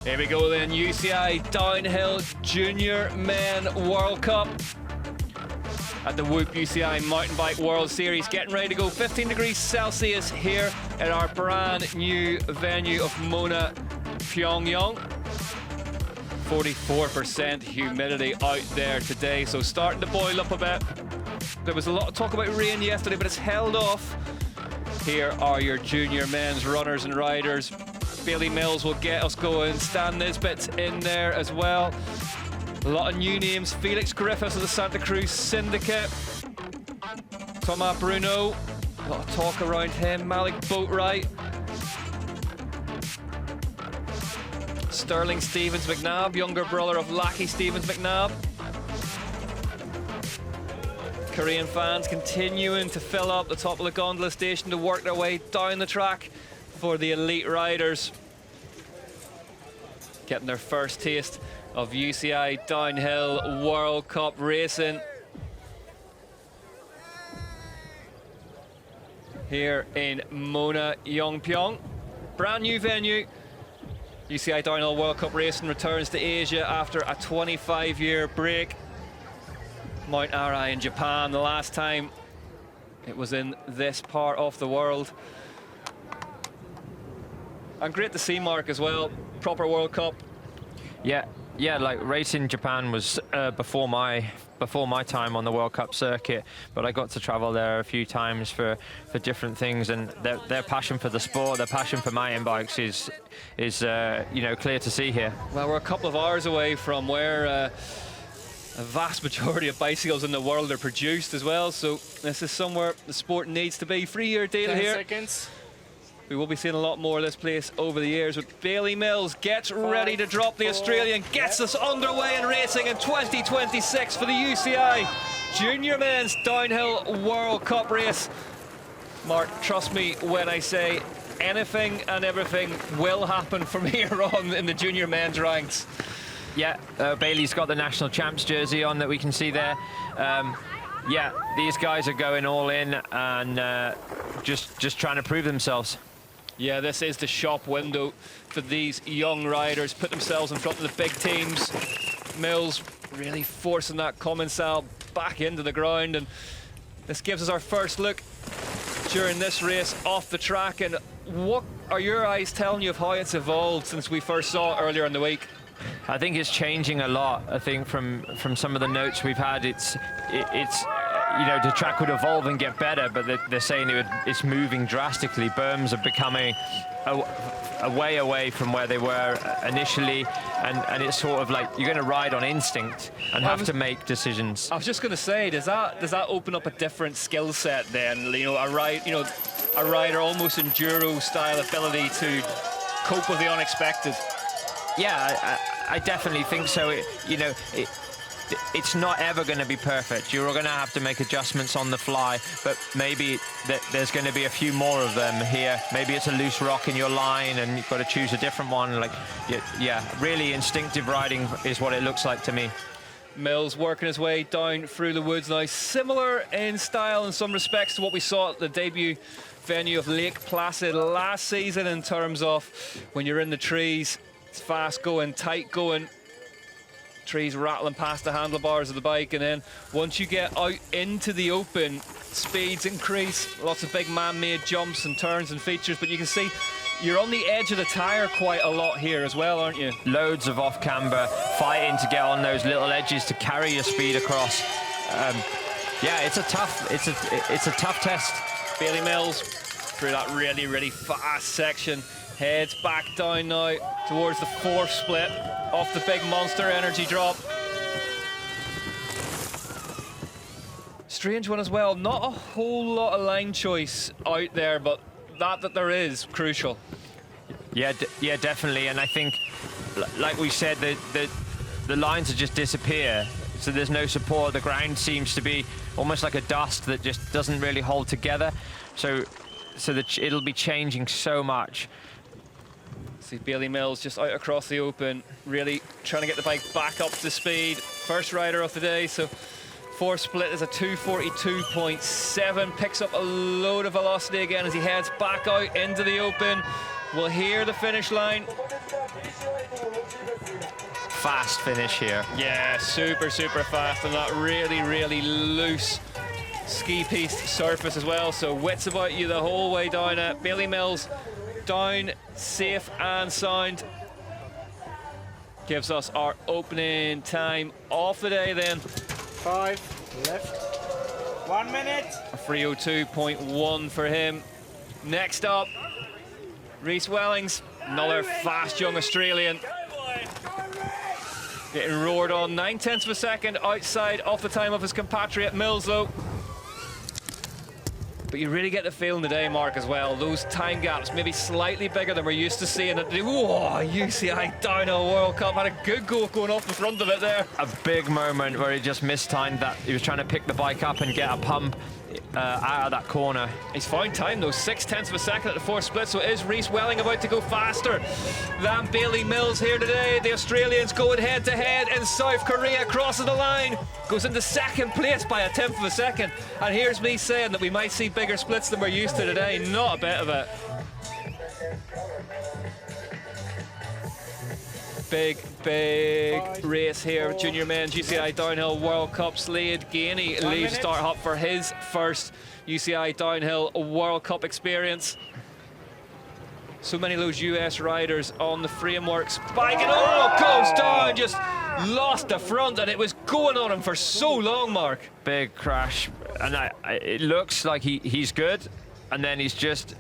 Here we go then, UCI Downhill Junior Men World Cup at the Whoop UCI Mountain Bike World Series. Getting ready to go 15 degrees Celsius here at our brand new venue of Mona, Pyongyang. 44% humidity out there today, so starting to boil up a bit. There was a lot of talk about rain yesterday, but it's held off. Here are your junior men's runners and riders. Bailey Mills will get us going. Stan Nisbet's in there as well. A lot of new names. Felix Griffiths of the Santa Cruz Syndicate. Thomas Bruno. A lot of talk around him. Malik Boatwright. Sterling Stevens McNabb, younger brother of Lackey Stevens McNabb. Korean fans continuing to fill up the top of the gondola station to work their way down the track for the elite riders. Getting their first taste of UCI Downhill World Cup racing here in Mona, Yongpyong. Brand new venue. UCI Downhill World Cup racing returns to Asia after a 25-year break. Mount Arai in Japan, the last time it was in this part of the world. And great to see Mark as well, proper World Cup. Yeah, like racing Japan was before my time on the World Cup circuit, but I got to travel there a few times for different things, and their passion for the sport, their passion for mountain bikes is you know, clear to see here. Well, we're a couple of hours away from where a vast majority of bicycles in the world are produced as well, so this is somewhere the sport needs to be. 3-year deal 10 here. seconds. We will be seeing a lot more of this place over the years. But Bailey Mills gets ready to drop the Australian, gets us underway and racing in 2026 for the UCI Junior Men's Downhill World Cup race. Mark, trust me when I say anything and everything will happen from here on in the junior men's ranks. Yeah, Bailey's got the national champs jersey on that we can see there. Yeah, these guys are going all in and just trying to prove themselves. Yeah, this is the shop window for these young riders. Put themselves in front of the big teams. Mills really forcing that Commensal back into the ground, and this gives us our first look during this race off the track. And what are your eyes telling you of how it's evolved since we first saw it earlier in the week? I think it's changing a lot. I think from some of the notes we've had, it's you know, the track would evolve and get better, but they're saying it's moving drastically. Berms are becoming a way away from where they were initially, and it's sort of like you're going to ride on instinct and have to make decisions. I was just going to say, does that open up a different skill set then? You know, a rider almost enduro style ability to cope with the unexpected. Yeah, I definitely think so. You know, it's not ever going to be perfect. You're going to have to make adjustments on the fly, but maybe there's going to be a few more of them here. Maybe it's a loose rock in your line and you've got to choose a different one. Like, yeah, really instinctive riding is what it looks like to me. Mills working his way down through the woods now. Similar in style in some respects to what we saw at the debut venue of Lake Placid last season in terms of when you're in the trees, it's fast going, tight going. Trees rattling past the handlebars of the bike, and then once you get out into the open, speeds increase. Lots of big man-made jumps and turns and features, but you can see you're on the edge of the tire quite a lot here as well, aren't you? Loads of off camber, fighting to get on those little edges to carry your speed across. Yeah, it's a tough test. Bailey Mills through that really fast section, heads back down now towards the fourth split off the big Monster Energy drop. Strange one as well. Not a whole lot of line choice out there, but that there is crucial. Yeah, definitely. And I think, like we said, the lines just disappear. So there's no support. The ground seems to be almost like a dust that just doesn't really hold together. So it'll be changing so much. See Bailey Mills just out across the open, really trying to get the bike back up to speed. First rider of the day, so fourth split is a 2:42.7. Picks up a load of velocity again as he heads back out into the open. We'll hear the finish line. Fast finish here. Yeah, super, super fast on that really, really loose ski piste surface as well. So wits about you the whole way down at Bailey Mills. Down, safe and sound. Gives us our opening time of the day then. 5 left. 1 minute. A 3:02.1 for him. Next up, Rhys Wellings, another fast young Australian. Getting roared on 9/10 of a second outside of the time of his compatriot Mills though. But you really get the feeling today, Mark, as well. Those time gaps maybe slightly bigger than we're used to seeing. Whoa, UCI Downhill World Cup had a good goal going off the front of it there. A big moment where he just mistimed that. He was trying to pick the bike up and get a pump out of that corner. He's found time though, 6/10 of a second at the fourth split, so is Rhys Welling about to go faster than Bailey Mills here today? The Australians going head to head in South Korea, crosses the line, goes into second place by a 10th of a second, and here's me saying that we might see bigger splits than we're used to today. Not a bit of it. Big race here. Junior men's UCI Downhill World Cup. Slade Gainey leaves Start Hut for his first UCI Downhill World Cup experience. So many of those US riders on the frameworks. Bike and goes down, just lost the front, and it was going on him for so long, Mark. Big crash, and it looks like he's good, and then he's just.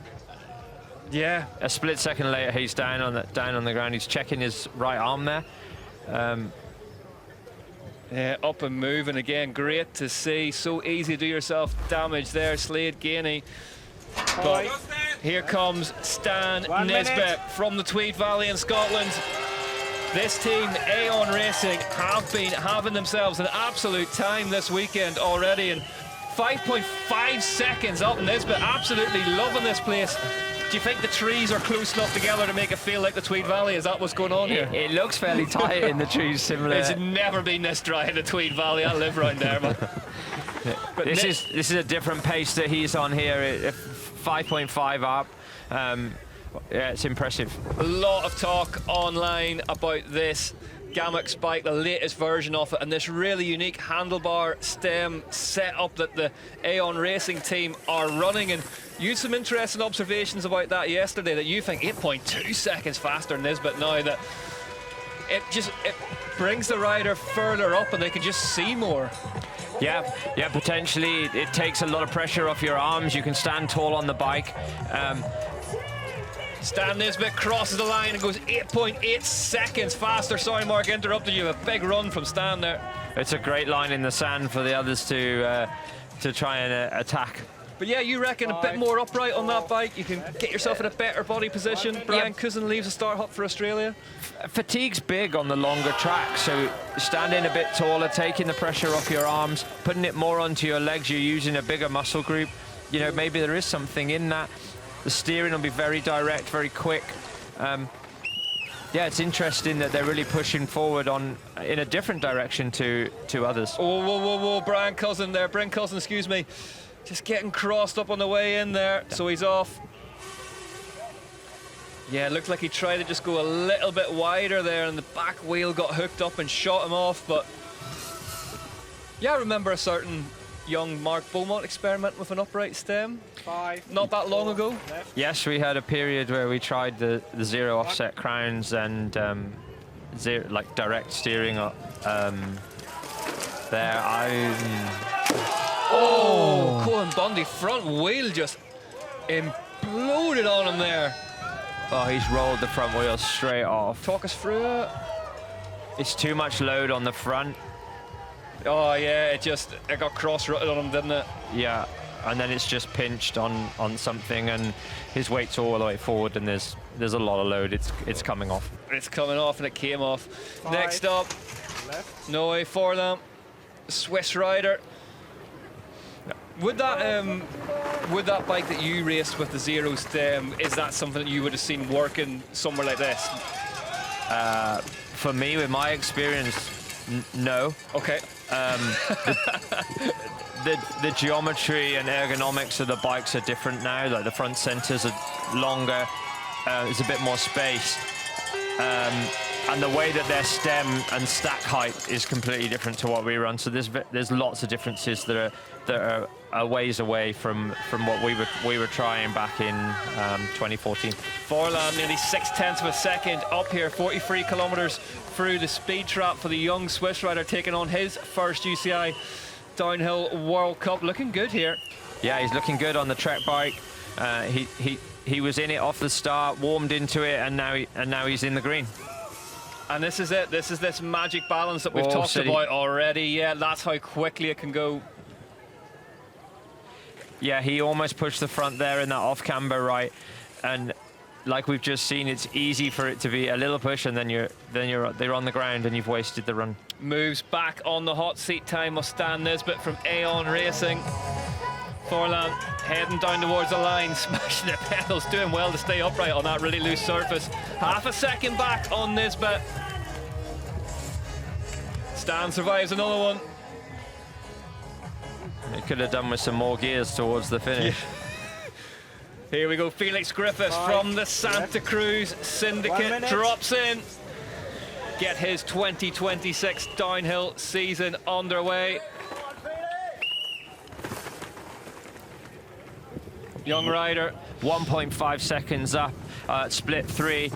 Yeah, a split second later, he's down on the ground. He's checking his right arm there. Yeah, up and moving again. Great to see. So easy to do yourself damage there, Slade Gainey. But here comes Stan Nisbet from the Tweed Valley in Scotland. This team, Aon Racing, have been having themselves an absolute time this weekend already. And 5.5 seconds up Nisbet, absolutely loving this place. Do you think the trees are close enough together to make it feel like the Tweed Valley? Is that what's going on here? It looks fairly tight in the trees, similar. It's never been this dry in the Tweed Valley. I live right there, man. But this is a different pace that he's on here. 5.5 up. Yeah, it's impressive. A lot of talk online about this Gammox bike, the latest version of it, and this really unique handlebar stem setup that the Aon Racing team are running. And you had some interesting observations about that yesterday, that you think 8.2 seconds faster than Nisbet now, that it brings the rider further up and they can just see more. Yeah, potentially it takes a lot of pressure off your arms. You can stand tall on the bike. Stan Nisbet crosses the line and goes 8.8 seconds faster. Sorry, Mark, interrupted you. A big run from Stan there. It's a great line in the sand for the others to try and attack. But yeah, you reckon a bit more upright on that bike, you can get yourself in a better body position. Brian Cousin leaves the Start Hut for Australia. Fatigue's big on the longer track, so standing a bit taller, taking the pressure off your arms, putting it more onto your legs, you're using a bigger muscle group. You know, maybe there is something in that. The steering will be very direct, very quick. Yeah, it's interesting that they're really pushing forward in a different direction to others. Whoa, Brian Cousin there, Bryn Cousin, excuse me. Just getting crossed up on the way in there, so he's off. Yeah, it looked like he tried to just go a little bit wider there, and the back wheel got hooked up and shot him off. But yeah, I remember a certain young Mark Beaumont experiment with an upright stem. 5. Not that long ago. Left. Yes, we had a period where we tried the zero offset crowns and like direct steering there. Oh, Cohen Bundy front wheel just imploded on him there. Oh, he's rolled the front wheel straight off. Talk us through it. It's too much load on the front. Oh yeah, it got cross-rutted on him, didn't it? Yeah, and then it's just pinched on something, and his weight's all the way forward, and there's a lot of load. It's coming off. It's coming off, and it came off. 5. Next up, Left. no way for them. Swiss rider. Would that bike that you raced with the zero stem, is that something that you would have seen working somewhere like this? For me, with my experience, no. Okay. The geometry and ergonomics of the bikes are different now. Like the front centers are longer. there's a bit more space. And the way that their stem and stack height is completely different to what we run. So there's lots of differences that are a ways away from what we were trying back in 2014. Forlan nearly 0.6 of a second up here, 43 kilometers through the speed trap for the young Swiss rider taking on his first UCI Downhill World Cup. Looking good here. Yeah, he's looking good on the Trek bike. He was in it off the start, warmed into it, and now he's in the green. And this is it. This is this magic balance that we've talked about already. Yeah, that's how quickly it can go. Yeah, he almost pushed the front there in that off camber right, and like we've just seen, it's easy for it to be a little push, and then they're on the ground, and you've wasted the run. Moves back on the hot seat time of Stan Nisbet from Aeon Racing. Forlan heading down towards the line, smashing the pedals, doing well to stay upright on that really loose surface. Half a second back on Nisbet. Stan survives another one. It could have done with some more gears towards the finish. Yeah. Here we go, Felix Griffiths from the Santa Cruz Syndicate drops in. Get his 2026 downhill season underway. Young rider. 1.5 seconds up, split 3.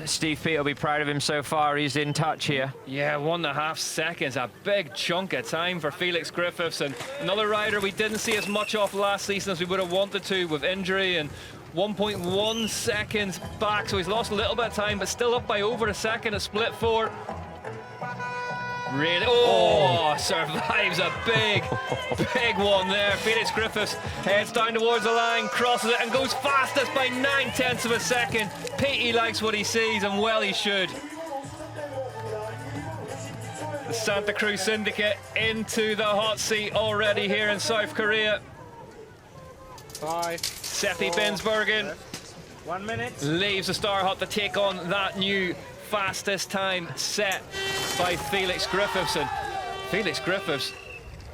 Steve Peat will be proud of him so far. He's in touch here. Yeah, 1.5 seconds, a big chunk of time for Felix Griffiths, and another rider we didn't see as much of last season as we would have wanted to with injury, and 1.1 seconds back, so he's lost a little bit of time, but still up by over a second at split 4. Really? Oh, survives a big one there. Felix Griffiths heads down towards the line, crosses it, and goes fastest by 0.9 of a second. Petey likes what he sees, and well he should. The Santa Cruz Syndicate into the hot seat already here in South Korea. 5, Seppi 4, Bensbergen 1 minute. leaves the Star Hut to take on that new fastest time set by Felix Griffiths. And Felix Griffiths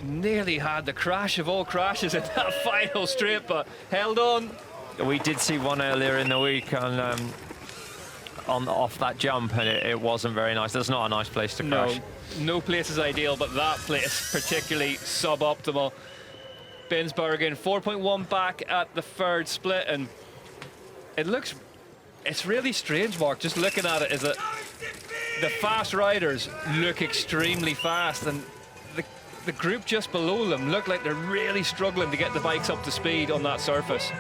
nearly had the crash of all crashes in that final straight, but held on. We did see one earlier in the week on off that jump, and it wasn't very nice. That's not a nice place to crash. No place is ideal, but that place particularly suboptimal. Bensbergen 4.1 back at the third split, and it's really strange, Mark, just looking at it, is that the fast riders look extremely fast, and the group just below them look like they're really struggling to get the bikes up to speed on that surface.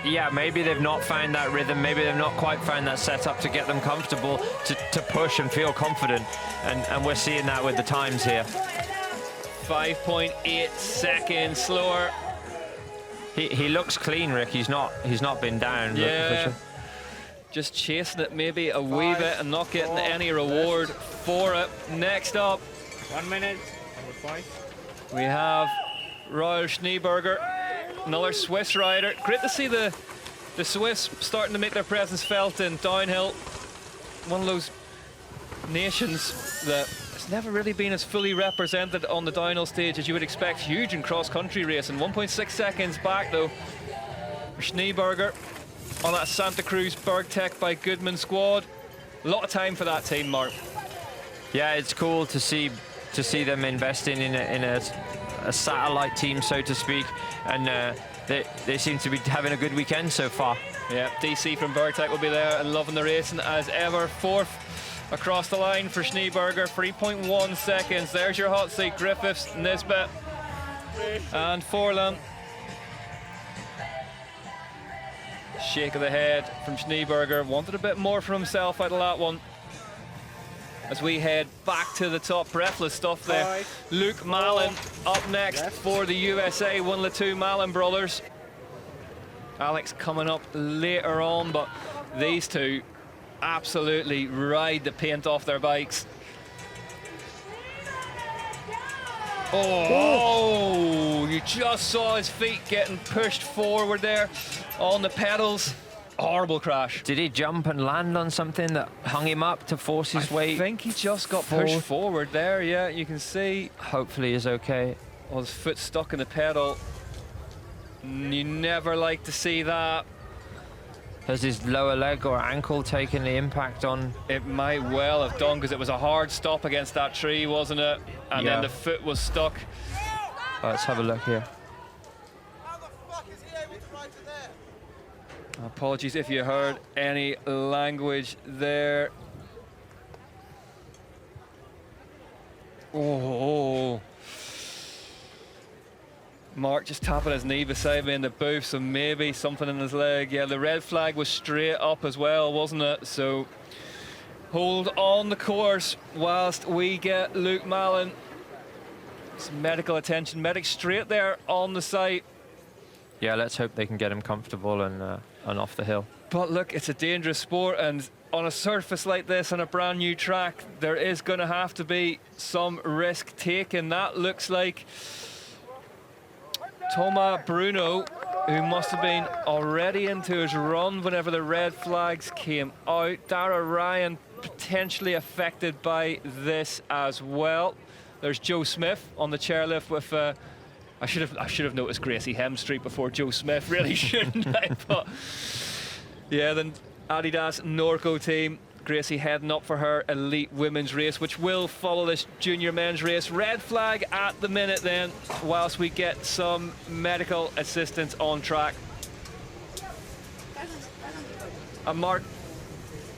Yeah, maybe they've not found that rhythm, maybe they've not quite found that setup to get them comfortable, to push and feel confident, and we're seeing that with the times here. 5.8 seconds slower. He looks clean, Rick. He's not been down. Yeah. Just chasing it maybe a wee bit and not getting any reward for it. Next up, 1 minute. Number 5. we have Royal Schneeberger, another Swiss rider. Great to see the Swiss starting to make their presence felt in downhill. One of those nations that has never really been as fully represented on the downhill stage as you would expect. Huge in cross-country racing. 1.6 seconds back though for Schneeberger on that Santa Cruz Bergtech by Goodman squad. A lot of time for that team, Mark. Yeah, it's cool to see them investing in a satellite team, so to speak, and they seem to be having a good weekend so far. Yeah, DC from Bergtech will be there and loving the racing as ever. 4th across the line for Schneeberger, 3.1 seconds. There's your hot seat, Griffiths, Nisbet, and Forlan. Shake of the head from Schneeberger. Wanted a bit more for himself out of that one. As we head back to the top, breathless stuff there. Luke Mallon up next for the USA, one of the two Mallon brothers. Alex coming up later on, but these two absolutely ride the paint off their bikes. Oh, you just saw his feet getting pushed forward there on the pedals. Horrible crash. Did he jump and land on something that hung him up to force his weight? I think he just got pushed forward there, yeah, you can see. Hopefully he's okay. Oh, his foot stuck in the pedal. You never like to see that. Has his lower leg or ankle taken the impact on? It might well have done, because it was a hard stop against that tree, wasn't it? And then the foot was stuck. Let's have a look here. How the fuck is he able to ride to there? Apologies if you heard any language there. Oh. Mark just tapping his knee beside me in the booth, so maybe something in his leg. Yeah, the red flag was straight up as well, wasn't it? So hold on the course whilst we get Luke Mallon some medical attention. Medic straight there on the site. Yeah, let's hope they can get him comfortable and off the hill. But look, it's a dangerous sport, and on a surface like this, on a brand new track, there is going to have to be some risk taken. That looks like Thomas Bruno, who must have been already into his run whenever the red flags came out. Dara Ryan potentially affected by this as well. There's Joe Smith on the chairlift with I should have noticed Gracie Hemstreet before Joe Smith, really, shouldn't I? But yeah, then Adidas Norco team, Gracie heading up for her elite women's race, which will follow this junior men's race. Red flag at the minute then, whilst we get some medical assistance on track. And Mark,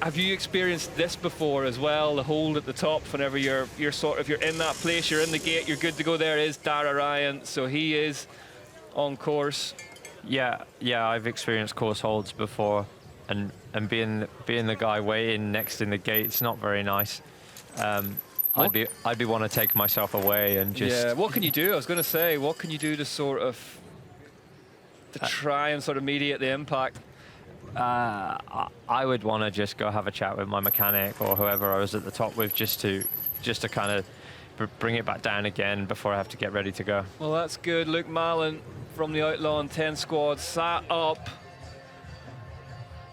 have you experienced this before as well? The hold at the top, whenever you're in that place, you're in the gate, you're good to go. There is Dara Ryan, so he is on course. Yeah, I've experienced course holds before, and being the guy way in next in the gate, it's not very nice. I'd be want to take myself away and just. Yeah. What can you do? I was going to say, what can you do to try and sort of mediate the impact? I would want to just go have a chat with my mechanic or whoever I was at the top with, just to kind of bring it back down again before I have to get ready to go. Well, that's good. Luke Mallon from the Outlaw 10 squad sat up,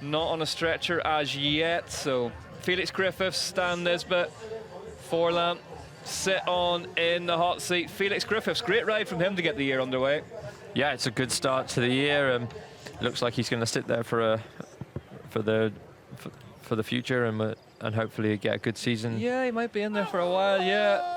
not on a stretcher as yet. So Felix Griffiths, Stan Nisbet, Forlan sit on in the hot seat. Felix Griffiths, great ride from him to get the year underway. Yeah, it's a good start to the year. Looks like he's going to sit there for the future and hopefully get a good season. Yeah, he might be in there for a while. Yeah.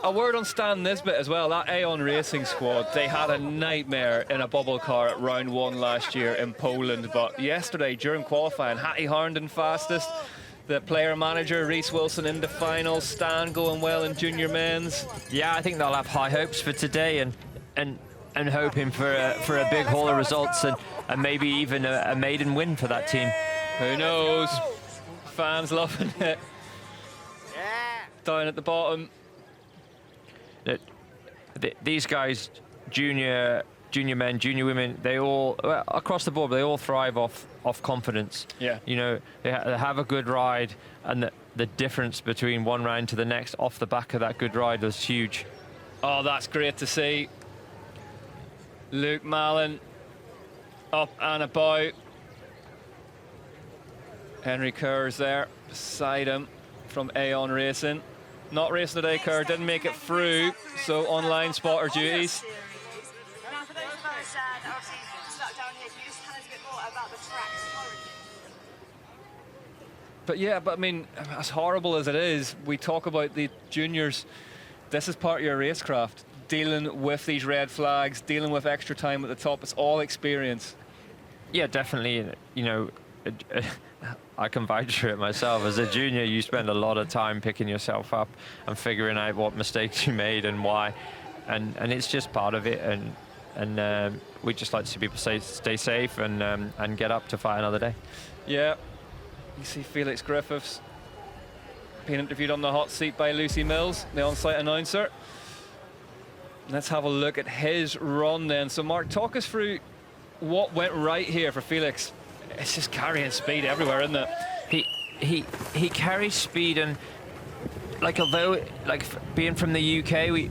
A word on Stan Nisbet as well. That Aon Racing squad, they had a nightmare in a bubble car at round 1 last year in Poland. But yesterday, during qualifying, Hattie Harnden fastest. The player manager, Reese Wilson, in the final. Stan going well in junior men's. Yeah, I think they'll have high hopes for today and hoping for a big haul of results and maybe even a maiden win for that team. Who knows? Fans loving it. Down at the bottom. These guys, junior men, junior women, they all, across the board, they all thrive off confidence. Yeah. You know, they have a good ride, and the difference between one round to the next off the back of that good ride was huge. Oh, that's great to see. Luke Mallon up and about. Henry Kerr's there beside him from Aon Racing. Not racing today, Kerr didn't make it through, so online spotter duties. Now, for those of us that obviously stuck down here, can you just tell us a bit more about the tracks currently? But I mean, as horrible as it is, we talk about the juniors. This is part of your racecraft. Dealing with these red flags, dealing with extra time at the top, it's all experience. Yeah, definitely. You know, I can vouch for it myself. As a junior, you spend a lot of time picking yourself up and figuring out what mistakes you made and why, and it's just part of it. And we just like to see people stay safe and get up to fight another day. Yeah, you see Felix Griffiths being interviewed on the hot seat by Lucy Mills, the on-site announcer. Let's have a look at his run then. So Mark, talk us through what went right here for Felix. It's just carrying speed everywhere, isn't it? He carries speed, and although being from the UK, we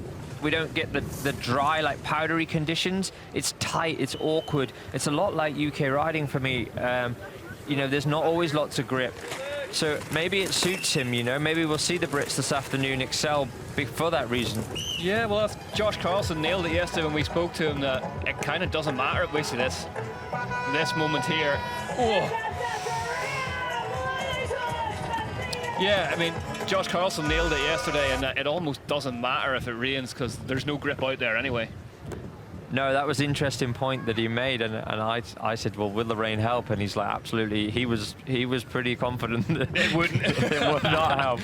don't get the dry, powdery conditions. It's tight, it's awkward. It's a lot like UK riding for me. You know, there's not always lots of grip. So maybe it suits him, you know. Maybe we'll see the Brits this afternoon excel for that reason. Yeah, well, Josh Carlson nailed it yesterday when we spoke to him, that it kind of doesn't matter if we see this. this moment here. Oh. Yeah, I mean, Josh Carlson nailed it yesterday, and it almost doesn't matter if it rains because there's no grip out there anyway. No, that was an interesting point that he made, and I said, well, will the rain help? And he's like, absolutely. He was pretty confident that It wouldn't. it would not help.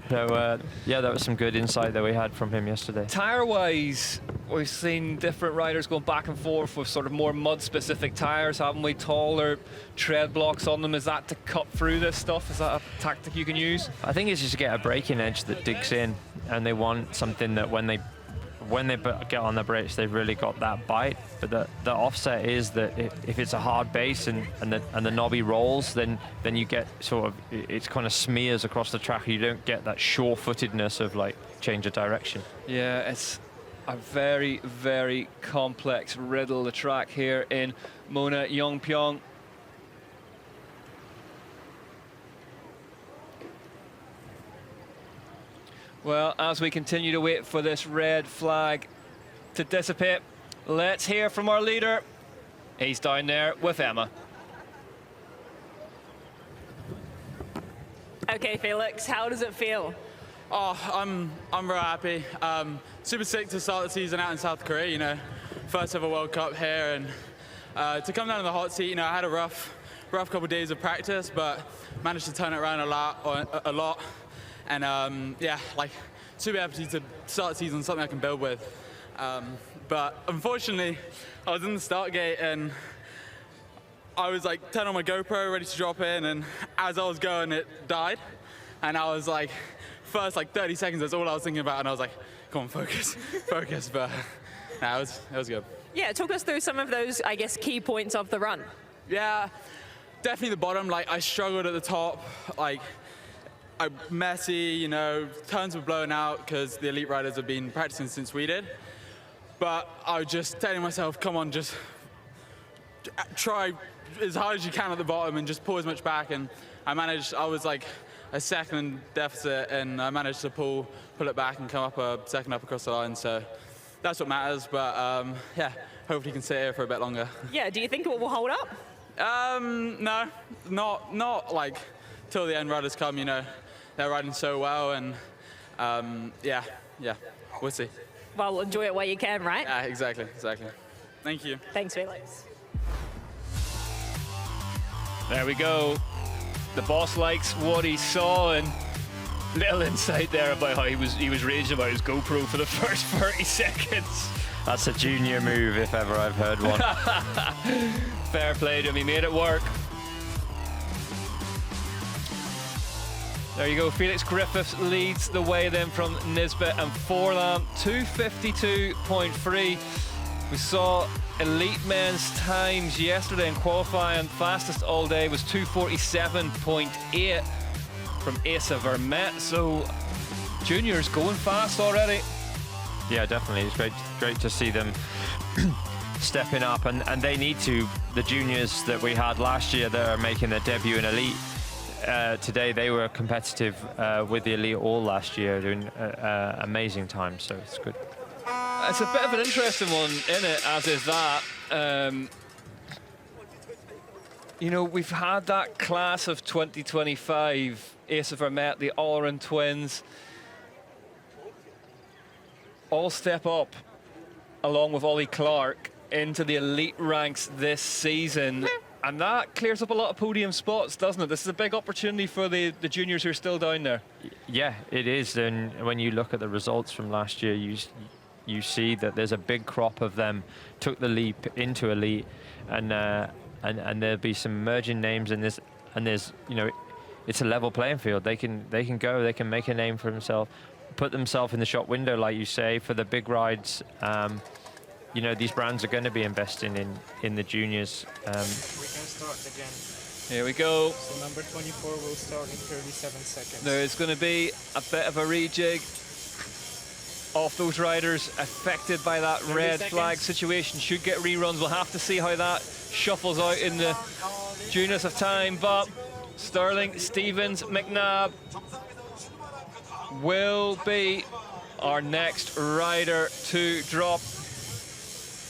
So yeah, that was some good insight that we had from him yesterday. Tire-wise, we've seen different riders going back and forth with sort of more mud-specific tires, haven't we? Taller tread blocks on them. Is that to cut through this stuff? Is that a tactic you can use? I think it's just to get a braking edge that digs in, and they want something that when they get on the brakes, they've really got that bite. But the offset is that if it's a hard base and the knobby rolls, then you get sort of, it's kind of smears across the track. You don't get that sure-footedness of like change of direction. Yeah, it's a very, very complex riddle, the track here in Mona Yongpyong. Well, as we continue to wait for this red flag to dissipate, let's hear from our leader. He's down there with Emma. Okay, Felix, how does it feel? Oh, I'm real happy. Super sick to start the season out in South Korea, you know, first ever World Cup here, and to come down in the hot seat, you know, I had a rough couple of days of practice, but managed to turn it around a lot. And yeah, like, super happy to start the season, something I can build with. But unfortunately, I was in the start gate and I was like, turn on my GoPro, ready to drop in, and as I was going, it died. And I was like, first like 30 seconds, that's all I was thinking about, and I was like, come on, focus, focus. But nah, it was good. Yeah, talk us through some of those, I guess, key points of the run. Yeah, definitely the bottom. Like, I struggled at the top. Like, I'm messy, you know, turns were blown out because the elite riders have been practicing since we did. But I was just telling myself, come on, just try as hard as you can at the bottom and just pull as much back. And I was like a second deficit, and I managed to pull it back and come up a second up across the line. So that's what matters. But yeah, hopefully you can sit here for a bit longer. Yeah, do you think it will hold up? No, not like till the end riders come, you know. They're riding so well, and yeah, we'll see. Well, enjoy it while you can, right? Yeah, exactly. Thank you. Thanks, Felix. There we go. The boss likes what he saw, and little insight there about how he was raging about his GoPro for the first 30 seconds. That's a junior move if ever I've heard one. Fair play to him, he made it work. There you go, Felix Griffiths leads the way then from Nisbet and Forlam, 252.3. We saw elite men's times yesterday in qualifying. Fastest all day was 247.8 from Asa Vermette. So juniors going fast already. Yeah, definitely. It's great to see them stepping up, and they need to. The juniors that we had last year that are making their debut in elite. Today they were competitive with the elite all last year, doing amazing times, so it's good. It's a bit of an interesting one, isn't it, as is that. You know, we've had that class of 2025, Asa Vermette, the Allround twins, all step up, along with Ollie Clark, into the elite ranks this season. And that clears up a lot of podium spots, doesn't it? This is a big opportunity for the juniors who are still down there. Yeah, it is. And when you look at the results from last year, you see that there's a big crop of them took the leap into elite, and there'll be some emerging names in this. And there's, you know, it's a level playing field. They can go, they can make a name for themselves, put themselves in the shop window, like you say, for the big rides. You know, these brands are going to be investing in the juniors. We can start again. Here we go. So number 24 will start in 37 seconds. There is going to be a bit of a rejig off those riders affected by that red flag situation. Should get reruns. We'll have to see how that shuffles out in the juniors of time. But Sterling, Stevens, McNabb will be our next rider to drop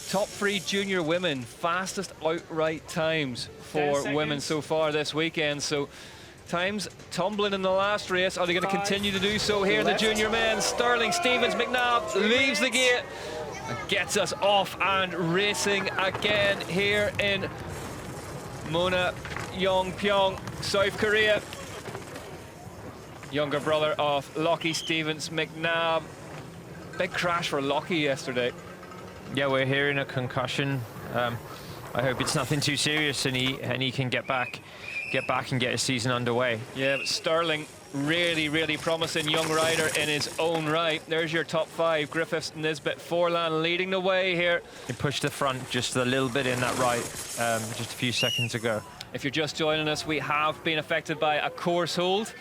top 3 junior women, fastest outright times for women so far this weekend. So times tumbling in the last race. Are they going to continue to do so here in the junior men? Sterling Stevens McNabb leaves the gate and gets us off and racing again here in Mona, Yongpyong, South Korea. Younger brother of Lockie Stevens McNabb. Big crash for Lockie yesterday. Yeah, we're hearing a concussion. I hope it's nothing too serious and he can get back and get his season underway. Yeah, but Sterling, really promising young rider in his own right. There's your top 5. Griffiths, Nisbet, Forlan leading the way here. He pushed the front just a little bit in that right just a few seconds ago. If you're just joining us, we have been affected by a course hold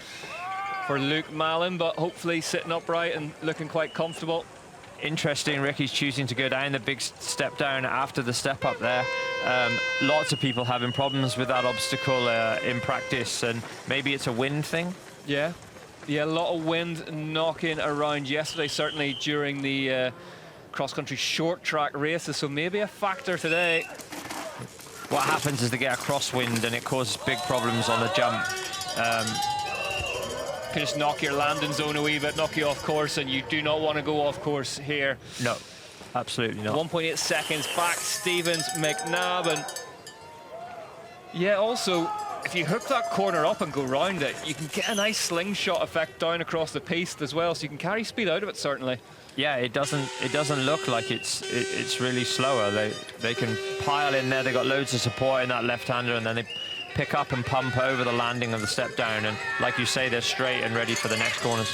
for Luke Mallon, but hopefully sitting upright and looking quite comfortable. Interesting, Ricky's choosing to go down the big step down after the step up there. Lots of people having problems with that obstacle in practice, and maybe it's a wind thing. Yeah, a lot of wind knocking around yesterday, certainly during the cross-country short track races, so maybe a factor today. What happens is they get a crosswind and it causes big problems on the jump. Can just knock your landing zone a wee bit, knock you off course, and you do not want to go off course here. No, absolutely not. 1.8 seconds back, Stevens, McNabb, and yeah, also, if you hook that corner up and go round it, you can get a nice slingshot effect down across the piste as well, so you can carry speed out of it, certainly. Yeah, it doesn't look like it's really slower. They can pile in there. They got loads of support in that left-hander, and then they pick up and pump over the landing of the step down, and like you say, they're straight and ready for the next corners.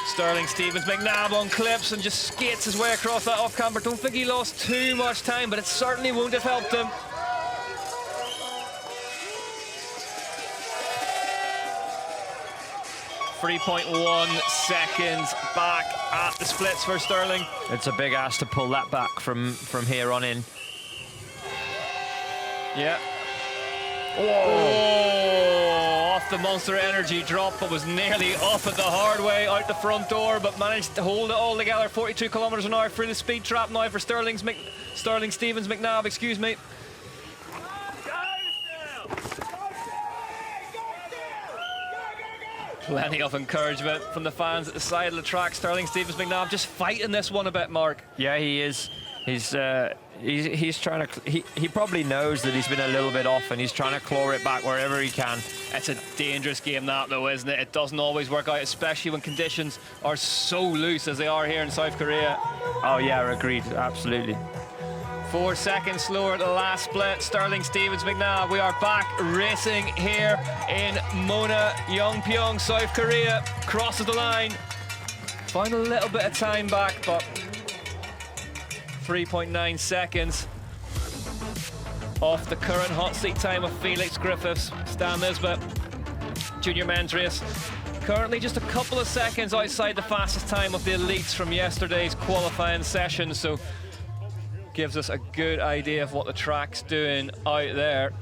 Sterling Stevens McNabb on clips and just skates his way across that off-camber. Don't think he lost too much time, but it certainly won't have helped him. .1 seconds back at the splits for Sterling. It's a big ask to pull that back from here on in. Yeah. Oh, off the Monster Energy drop, but was nearly off it the hard way out the front door, but managed to hold it all together. 42 kilometers an hour through the speed trap now for Sterling Stevens McNabb, excuse me. Plenty of encouragement from the fans at the side of the track. Sterling Stevens McNabb just fighting this one a bit, Mark. Yeah, he is. He's trying to. He probably knows that he's been a little bit off, and he's trying to claw it back wherever he can. It's a dangerous game, that though, isn't it? It doesn't always work out, especially when conditions are so loose as they are here in South Korea. Oh yeah, agreed. Absolutely. 4 seconds slower at the last split. Sterling Stevens McNabb. We are back racing here in Mona, Yongpyong, South Korea. Crosses the line. Found a little bit of time back, but 3.9 seconds off the current hot seat time of Felix Griffiths. Stan Nisbet, junior men's race. Currently just a couple of seconds outside the fastest time of the elites from yesterday's qualifying session, so gives us a good idea of what the track's doing out there.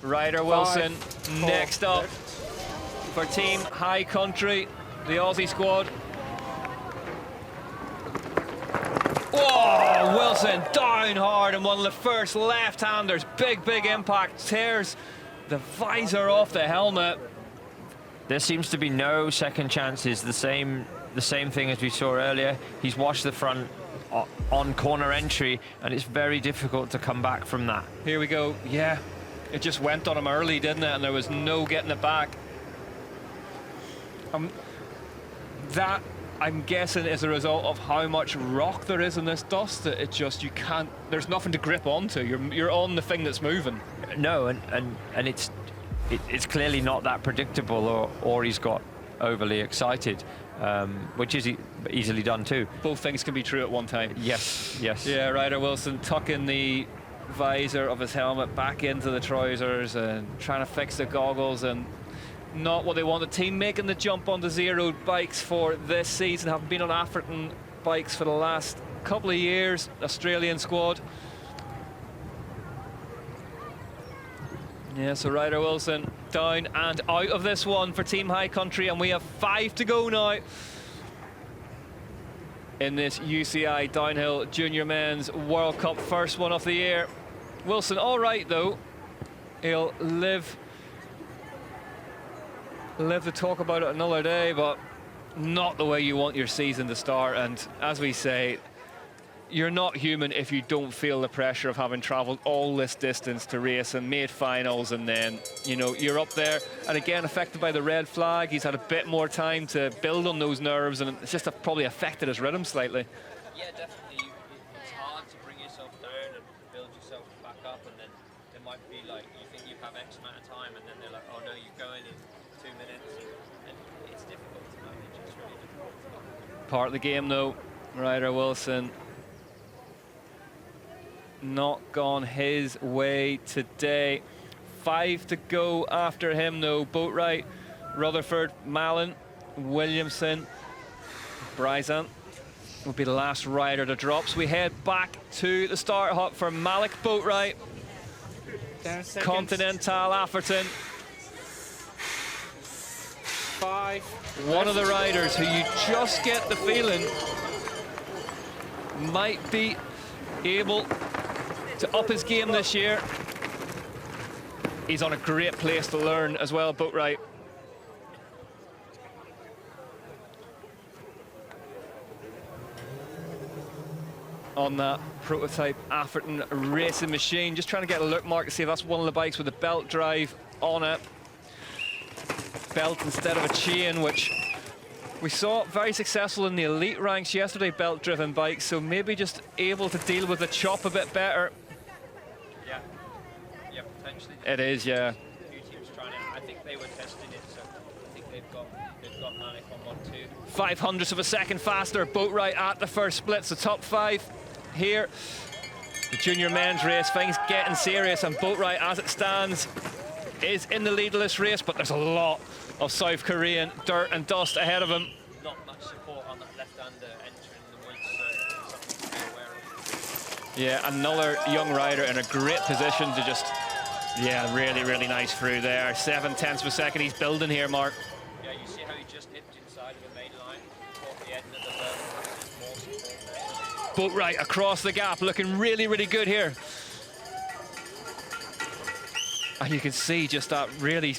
Ryder Wilson next up for Team High Country, the Aussie squad. Whoa, Wilson down hard and one of the first left-handers. Big impact, tears the visor off the helmet. There seems to be no second chances. The same thing as we saw earlier. He's washed the front on corner entry, and it's very difficult to come back from that. Here we go. Yeah, it just went on him early, didn't it? And there was no getting it back. That, I'm guessing, is a result of how much rock there is in this dust. It just, you can't, there's nothing to grip onto. You're on the thing that's moving. No, and it's clearly not that predictable, or he's got overly excited, which is easily done too. Both things can be true at one time. Yes. Yeah, Ryder Wilson tucking the visor of his helmet back into the trousers and trying to fix the goggles, and not what they want. The team making the jump onto zero bikes for this season, having been on African bikes for the last couple of years. Australian squad. Yeah, so Ryder Wilson down and out of this one for Team High Country, and we have 5 to go now. in this UCI Downhill Junior Men's World Cup, first one of the year. Wilson, all right though. He'll live to talk about it another day, but not the way you want your season to start. And as we say, you're not human if you don't feel the pressure of having traveled all this distance to race and made finals, and then, you know, you're up there. And again, affected by the red flag, he's had a bit more time to build on those nerves, and it's just probably affected his rhythm slightly. Yeah, definitely. It's hard to bring yourself down and build yourself back up, and then there might be like, you think you have X amount of time, and then they're like, oh no, you're going in 2 minutes, and it's difficult to manage. It's really difficult. Part of the game though, Ryder Wilson. Not gone his way today. 5 to go after him though. Boatwright, Rutherford, Mallon, Williamson, Bryson will be the last rider to drop. So we head back to the start hut for Malik Boatwright, 10 seconds. Continental Atherton. 5. One of the riders who you just get the feeling might be able to up his game this year. He's on a great place to learn as well, Boatwright. On that prototype Atherton racing machine. Just trying to get a look, Mark, to see if that's one of the bikes with a belt drive on it. Belt instead of a chain, which we saw very successful in the elite ranks yesterday, belt-driven bikes, so maybe just able to deal with the chop a bit better. Yeah, potentially. It is, yeah. A few teams trying it. I think they were testing it, so I think they've got Malik on one too. 0.05 of a second faster. Boatwright at the first split, so top 5 here. The junior men's race, things getting serious, and Boatwright, as it stands, is in the lead of this race, but there's a lot of South Korean dirt and dust ahead of him. Not much support on that left-hander entering the woods, so something to be aware of. Yeah, another young rider in a great position to just, yeah, really nice through there. 0.7 of a second. He's building here, Mark. Yeah, you see how he just nipped inside of the main line, caught the end of the more support there. Boatwright across the gap, looking really good here. And you can see just that really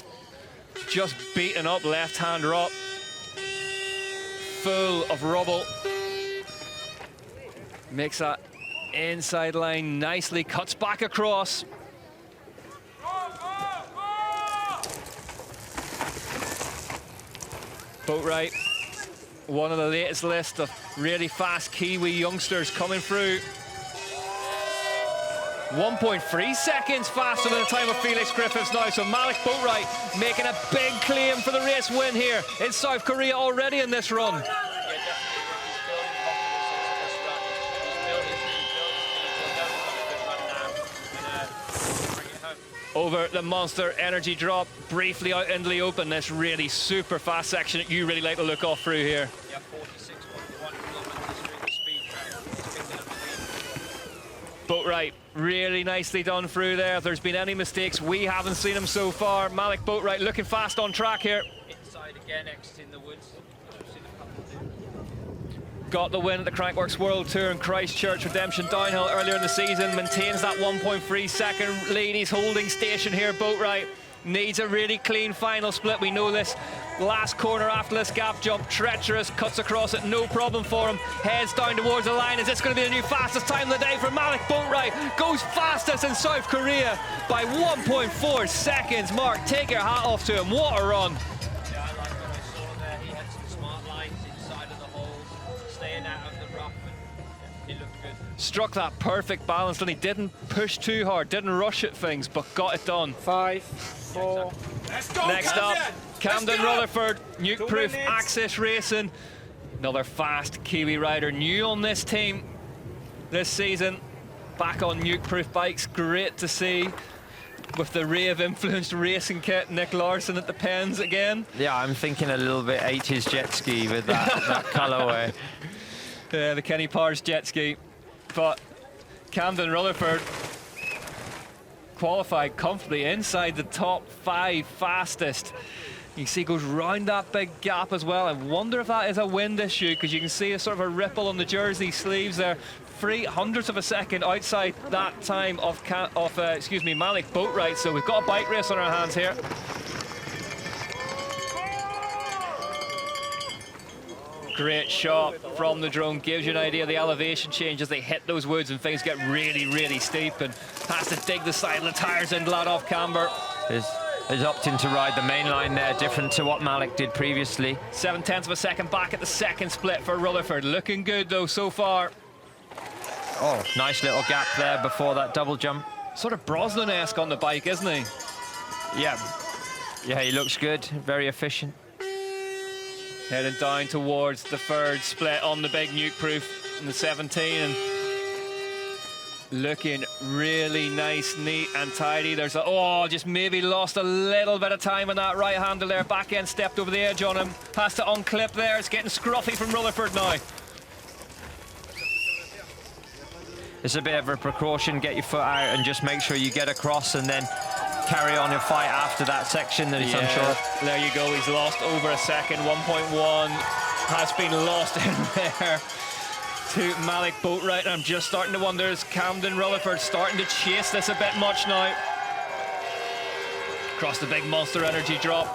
just beaten up left-hand drop. Full of rubble. Makes that inside line nicely, cuts back across. Boatwright, one of the latest list of really fast Kiwi youngsters coming through. 1.3 seconds faster than the time of Felix Griffiths now, so Malik Boatwright making a big claim for the race win here in South Korea already in this run. Over the Monster Energy drop, briefly out into the open, this really super fast section that you really like to look off through here. Yeah, 46.1 kilometers through the speed. Boatwright, really nicely done through there. If there's been any mistakes, we haven't seen them so far. Malik Boatwright looking fast on track here. Inside again, exiting the woods. Got the win at the Crankworks World Tour in Christchurch Redemption Downhill earlier in the season. Maintains that 1.3 second lead. He's holding station here, Boatwright. Needs a really clean final split. We know this last corner after this gap jump, treacherous, cuts across it, no problem for him. Heads down towards the line. Is this going to be the new fastest time of the day for Malik Boatwright? Goes fastest in South Korea by 1.4 seconds. Mark, take your hat off to him. What a run. Yeah, I like what I saw there. He had some smart lines inside of the holes, staying out of the rough, and he looked good. Struck that perfect balance, and he didn't push too hard, didn't rush at things, but got it done. 5, 4. Next up, Camden Rutherford, Nuke-Proof Axis Racing. Another fast Kiwi rider, new on this team this season. Back on Nuke-Proof bikes, great to see. With the rave-influenced racing kit, Nick Larson at the pens again. Yeah, I'm thinking a little bit 80s jet ski with that colourway. Yeah, the Kenny Pars jet ski. But Camden Rutherford qualified comfortably inside the top 5 fastest You see, goes round that big gap as well. I wonder if that is a wind issue, because you can see a sort of a ripple on the jersey sleeves there. 300th of a second outside that time of Malik Boatwright. So we've got a bike race on our hands here. Great shot from the drone, gives you an idea of the elevation change as they hit those woods and things get really, really steep, and has to dig the side of the tires in glad off camber. Is opting to ride the main line there, different to what Malik did previously. 0.7 of a second back at the second split for Rutherford. Looking good though so far. Oh, nice little gap there before that double jump. Sort of Brosnan-esque on the bike, isn't he? Yeah, he looks good, very efficient. Heading down towards the third split on the big nuke proof in the 17, and looking really nice, neat and tidy. There's just maybe lost a little bit of time on that right handle there. Back end stepped over the edge on him. Has to unclip there. It's getting scruffy from Rutherford now. It's a bit of a precaution. Get your foot out and just make sure you get across, and then carry on your fight after that section that he's unsure. There you go. He's lost over a second. 1.1 has been lost in there to Malik Boatwright. I'm just starting to wonder, is Camden Rutherford starting to chase this a bit much now? Across the big Monster Energy drop.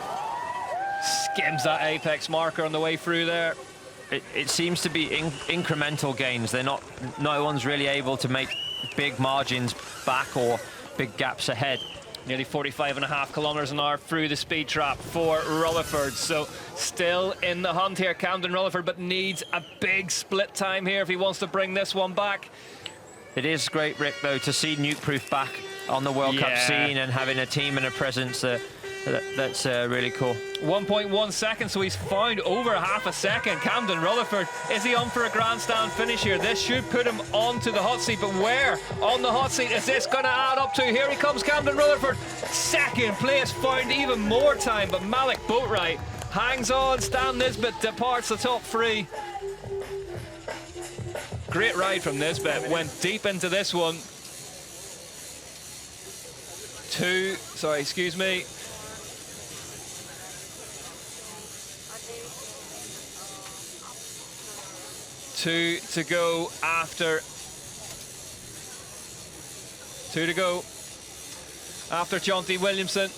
Skims that apex marker on the way through there. It seems to be incremental gains. No one's really able to make big margins back or big gaps ahead. Nearly 45.5 kilometers an hour through the speed trap for Rutherford. So still in the hunt here, Camden Rutherford, but needs a big split time here if he wants to bring this one back. It is great, Rick, though, to see Nuke Proof back on the World Cup scene and having a team and a presence that's really cool. 1.1 seconds, so he's found over half a second. Camden Rutherford, is he on for a grandstand finish here? This should put him onto the hot seat, but where on the hot seat is this going to add up to? Here he comes, Camden Rutherford. Second place, found even more time, but Malik Boatwright hangs on. Stan Nisbet departs the top three. Great ride from Nisbet, went deep into this one. Two to go after Jonty Williamson.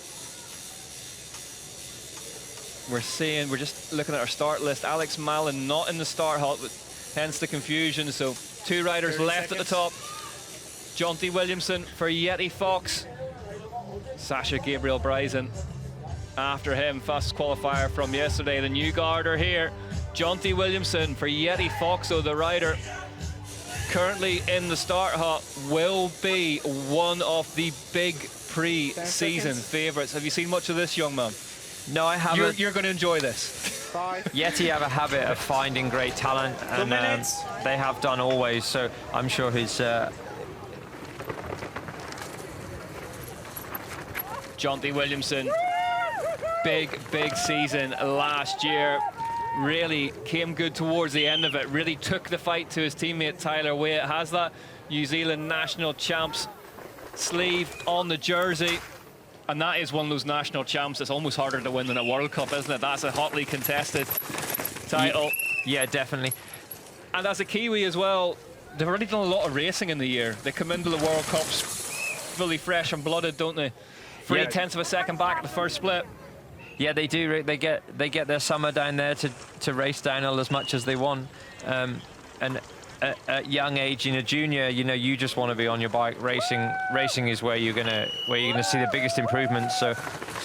We're just looking at our start list. Alex Mallon not in the start halt, but hence the confusion. So 2 riders left at the top. Jonty Williamson for Yeti Fox. Sasha Gabriel Bryson after him. Fastest qualifier from yesterday. The new garter here. Jonty Williamson for Yeti Foxo, the rider currently in the start hut, will be one of the big pre-season favourites. Have you seen much of this, young man? No, I haven't. You're going to enjoy this. Yeti have a habit of finding great talent, and they have done always, so I'm sure he's... Jonty Williamson, big season last year. Really came good towards the end of it, really took the fight to his teammate Tyler Waite. Has that New Zealand national champs sleeve on the jersey, and that is one of those national champs that's almost harder to win than a World Cup, isn't it? That's a hotly contested title. Yeah, definitely. And as a Kiwi as well, they've already done a lot of racing in the year. They come into the World Cups fully fresh and blooded, don't they? 0.3 of a second back at the first split. Yeah, they do, Rick. They get their summer down there to race downhill as much as they want. And at young age, in a junior, you just want to be on your bike racing. Racing is where you're gonna see the biggest improvements. So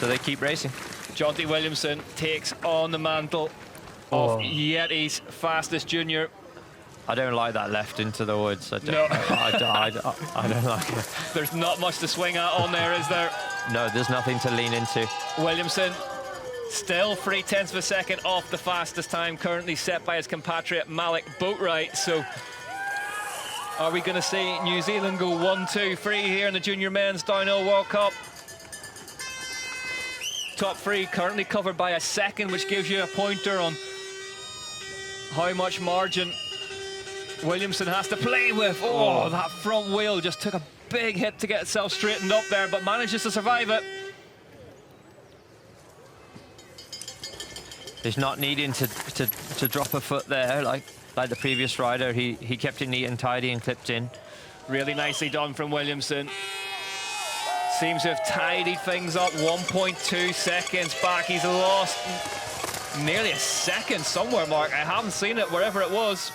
they keep racing. Jonty Williamson takes on the mantle of Yeti's fastest junior. I don't like that left into the woods. I don't like it. There's not much to swing at on there, is there? No, there's nothing to lean into. Williamson still 0.3 of a second off the fastest time currently set by his compatriot Malik Boatwright. So are we going to see New Zealand go 1-2-3 here in the Junior Men's Downhill World Cup? Top 3 currently covered by a second, which gives you a pointer on how much margin Williamson has to play with. Oh, that front wheel just took a big hit to get itself straightened up there, but manages to survive it. He's not needing to drop a foot there like the previous rider. He kept it neat and tidy and clipped in. Really nicely done from Williamson. Seems to have tidied things up. 1.2 seconds back. He's lost nearly a second somewhere, Mark. I haven't seen it wherever it was.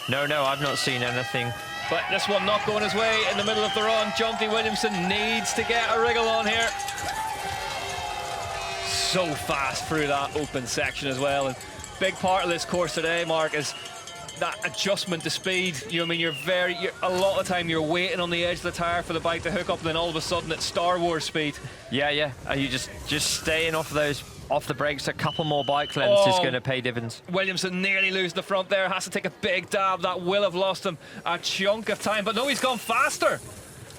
No, I've not seen anything. But this one not going his way in the middle of the run. Jonty Williamson needs to get a wriggle on here. So fast through that open section as well. And big part of this course today, Mark, is that adjustment to speed. You know, I mean, you're a lot of the time you're waiting on the edge of the tire for the bike to hook up, and then all of a sudden it's Star Wars speed. Yeah. And you just staying off the brakes a couple more bike lengths is going to pay dividends. Williamson nearly losing the front there, has to take a big dab. That will have lost him a chunk of time, but no, he's gone faster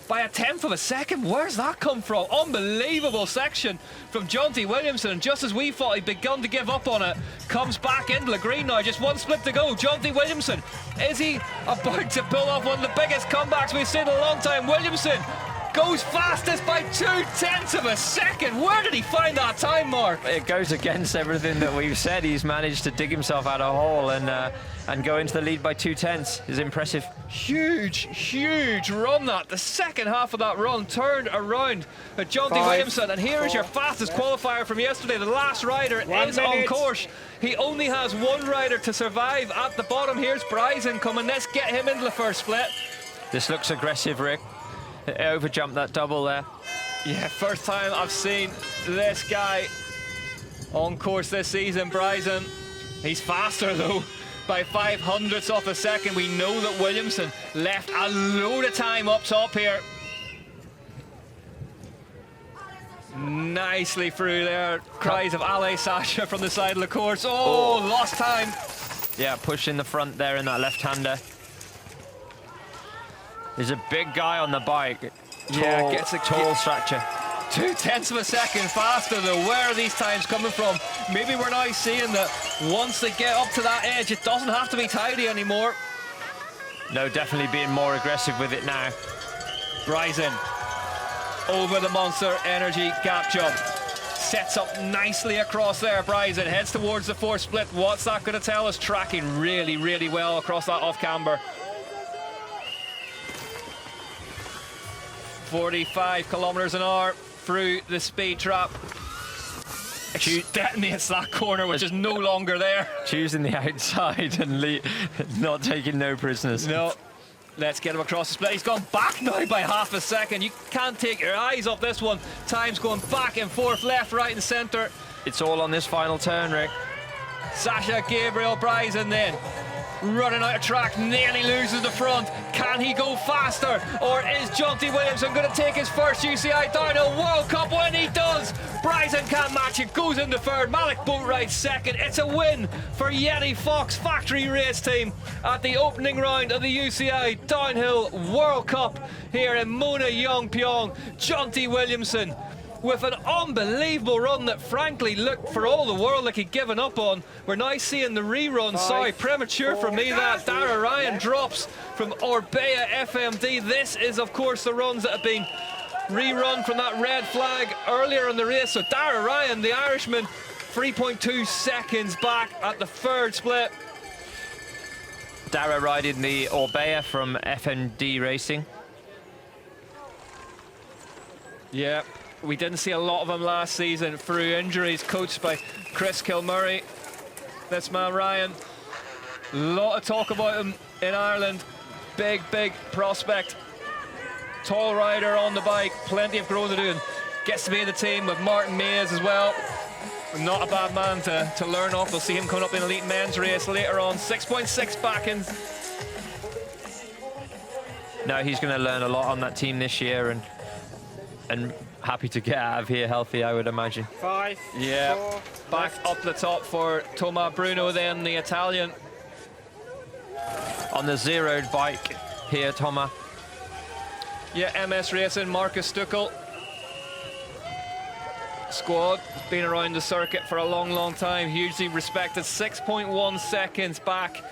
by 1/10 of a second. Where's that come from? Unbelievable section from Jonty Williamson, and just as we thought he'd begun to give up on it, comes back into the green now. Just one split to go. Jonty Williamson, is he about to pull off one of the biggest comebacks we've seen in a long time? Williamson goes fastest by 0.2 of a second. Where did he find that time, Mark? It goes against everything that we've said. He's managed to dig himself out of a hole and go into the lead by 0.2 is impressive. Huge run that. The second half of that run turned around at Jonty Williamson, and here is your fastest qualifier from yesterday. The last rider is on course. He only has one rider to survive at the bottom. Here's Bryson coming. Let's get him into the first split. This looks aggressive, Rick. Overjumped that double there. Yeah, first time I've seen this guy on course this season, Bryson. He's faster though, by 0.05 of a second. We know that Williamson left a load of time up top here. Nicely through there. Cries of Ale Sasha from the side of the course. Oh, lost time. Yeah, push in the front there in that left-hander. There's a big guy on the bike. Yeah, gets a tall structure. 0.2 of a second faster though. Where are these times coming from? Maybe we're now seeing that once they get up to that edge, it doesn't have to be tidy anymore. No, definitely being more aggressive with it now. Bryson over the Monster Energy gap jump. Sets up nicely across there. Bryson heads towards the fourth split. What's that going to tell us? Tracking really well across that off camber. 45 kilometers an hour through the speed trap. Detonates that corner, which is no longer there. Choosing the outside and not taking no prisoners. No. Let's get him across the split. He's gone back now by 0.5 a second. You can't take your eyes off this one. Time's going back and forth, left, right, and centre. It's all on this final turn, Rick. Sasha Gabriel Bryson then running out of track, nearly loses the front. Can he go faster, or is Jonty Williamson going to take his first UCI Downhill World Cup? When he does, Bryson can't match it, goes into third. Malik Boatwright second. It's a win for Yeti Fox Factory Race Team at the opening round of the UCI Downhill World Cup here in Mona, Yongpyong. Jonty Williamson with an unbelievable run that frankly looked for all the world like he'd given up on. We're now seeing the rerun. Sorry, premature for me that. Dara Ryan drops from Orbea FMD. This is of course the runs that have been rerun from that red flag earlier in the race. So Dara Ryan, the Irishman, 3.2 seconds back at the third split. Dara riding the Orbea from FMD Racing. Yeah. We didn't see a lot of him last season through injuries, coached by Chris Kilmurray. This man Ryan, a lot of talk about him in Ireland. Big prospect, tall rider on the bike, plenty of growing to do, and gets to be in the team with Martin Mays as well. Not a bad man to learn off. We'll see him coming up in elite men's race later on. 6.6 back in. No, he's going to learn a lot on that team this year, and happy to get out of here healthy, I would imagine. 5, yeah, 4, back left. up the top for Toma Bruno then, the Italian. On the zeroed bike here, Toma. Yeah, MS Racing, Marcus Stuckel. Squad has been around the circuit for a long time, hugely respected. 6.1 seconds back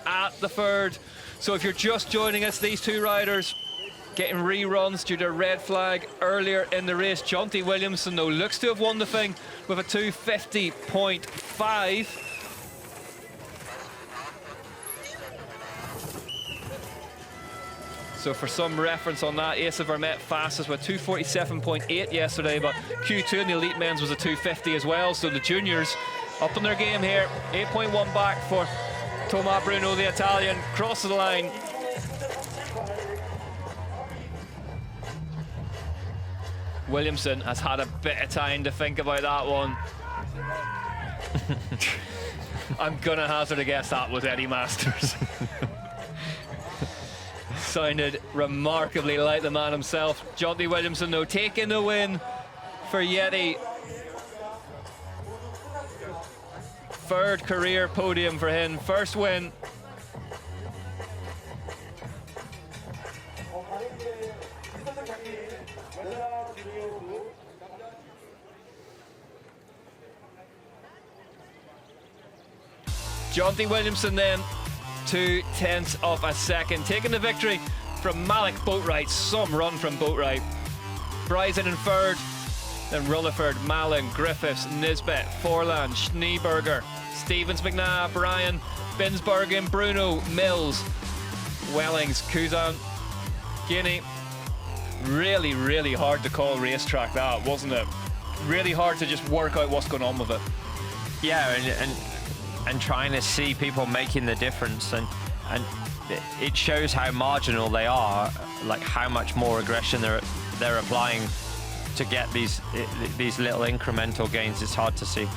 at the third. So if you're just joining us, these two riders getting reruns due to a red flag earlier in the race. Jonty Williamson, though, looks to have won the thing with a 250.5. So for some reference on that, Asa Vermette fastest with 247.8 yesterday, but Q2 in the elite men's was a 250 as well. So the juniors up on their game here. 8.1 back for Thomas Bruno, the Italian, crosses the line. Williamson has had a bit of time to think about that one. I'm gonna hazard a guess that was Eddie Masters. Sounded remarkably like the man himself. Jonty Williamson, though, taking the win for Yeti. Third career podium for him, first win. Jonty Williamson then, 0.2 of a second, taking the victory from Malik Boatwright. Some run from Boatwright. Bryson in third, then Rutherford, Mallon, Griffiths, Nisbet, Forlan, Schneeberger, Stevens, McNabb, Bryan, Binsbergen, Bruno, Mills, Wellings, Kuzan, Guinea. Really, really hard to call racetrack that, wasn't it? Really hard to just work out what's going on with it. Yeah, and trying to see people making the difference, and it shows how marginal they are, like how much more aggression they're applying to get these little incremental gains. It's hard to see.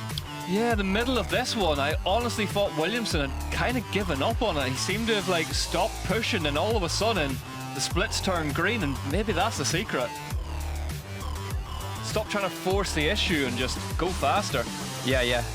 Yeah, the middle of this one, I honestly thought Williamson had kind of given up on it. He seemed to have like stopped pushing, and all of a sudden the splits turned green, and maybe that's the secret. Stop trying to force the issue and just go faster. Yeah.